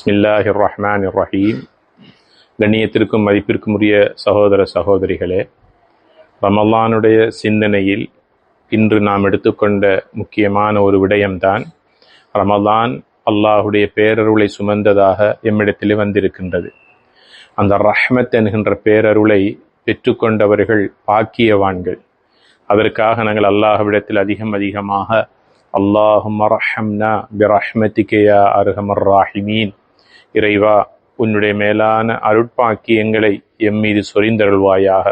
பிஸ்மில்லாஹிர் ரஹ்மானிர் ரஹீம். கண்ணியத்திற்கும் மதிப்பிற்கும் உரிய சகோதர சகோதரிகளே, ரமலானுடைய சிந்தனையில் இன்று நாம் எடுத்துக்கொண்ட முக்கியமான ஒரு விடயம்தான் ரமலான் அல்லாஹுடைய பேரருளை சுமந்ததாக எம்மிடத்திலே வந்திருக்கின்றது. அந்த ரஹ்மத் என்கின்ற பேரருளை பெற்றுக்கொண்டவர்கள் பாக்கியவான்கள். அதற்காக நாங்கள் அல்லாஹ்விடத்தில் அதிகமாக அல்லாஹும்ம ரஹம்னா பிரஹ்மதிக யா அர்ஹமர் ராஹிமீன், இறைவா உன்னுடைய மேலான அருட்பாக்கியங்களை எம்மீது சொரிந்தருள்வாயாக.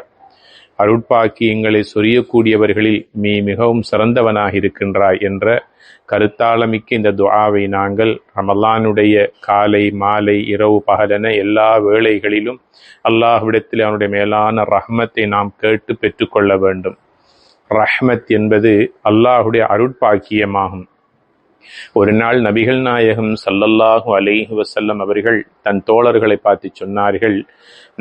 அருட்பாக்கியங்களை சொரியக்கூடியவர்களில் நீ மிகவும் சிறந்தவனாக இருக்கின்றாய் என்ற கருத்தாளமிக்க இந்த துஆவை நாங்கள் ரமலானுடைய காலை மாலை இரவு பகலென எல்லா வேளைகளிலும் அல்லாஹ்விடத்தில் அவனுடைய மேலான ரஹ்மத்தை நாம் கேட்டு பெற்றுக்கொள்ள வேண்டும். ரஹ்மத் என்பது அல்லாஹுடைய அருட்பாக்கியமாகும். ஒரு நாள் நபிகள் நாயகம் ஸல்லல்லாஹு அலைஹி வஸல்லம் அவர்கள் தன் தோழர்களை பார்த்து சொன்னார்கள்,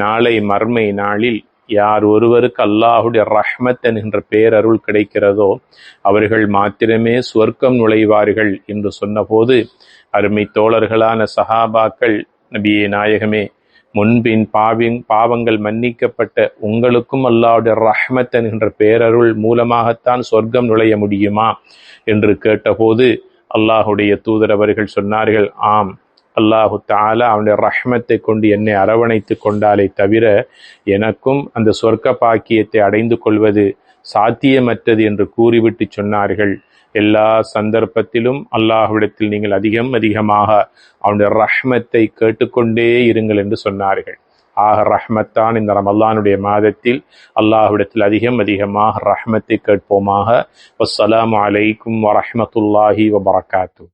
நாளை மர்மை நாளில் யார் ஒருவருக்கு அல்லாஹுடைய ரஹ்மத் என்கின்ற பேரருள் கிடைக்கிறதோ அவர்கள் மாத்திரமே சுவர்க்கம் நுழைவார்கள் என்று சொன்னபோது அருமை தோழர்களான சஹாபாக்கள், நபியே நாயகமே, முன்பின் பாவங்கள் மன்னிக்கப்பட்ட உங்களுக்கும் அல்லாஹுடைய ரஹ்மத் என்கின்ற பேரருள் மூலமாகத்தான் சொர்க்கம் நுழைய முடியுமா என்று கேட்டபோது அல்லாஹுடைய தூதர் அவர்கள் சொன்னார்கள், ஆம், அல்லாஹு தஆலா அவனுடைய ரஹ்மத்தை கொண்டு என்னை அரவணைத்து கொண்டாலே தவிர எனக்கும் அந்த சொர்க்க பாக்கியத்தை அடைந்து கொள்வது சாத்தியமற்றது என்று கூறிவிட்டு சொன்னார்கள், எல்லா சந்தர்ப்பத்திலும் அல்லாஹ்விடத்தில் நீங்கள் அதிகமாக அவனுடைய ரஹ்மத்தை கேட்டுக்கொண்டே இருங்கள் என்று சொன்னார்கள். ஆக ரஹ்மத்தான் இந்த ரமலானுடைய மாதத்தில் அல்லாஹ்விடத்தில் அதிகமாக ரஹ்மத்தை கேட்போமாக. வஸ்ஸலாமு அலைக்கும் வரஹ்மத்துல்லாஹி வபரகாத்துஹு.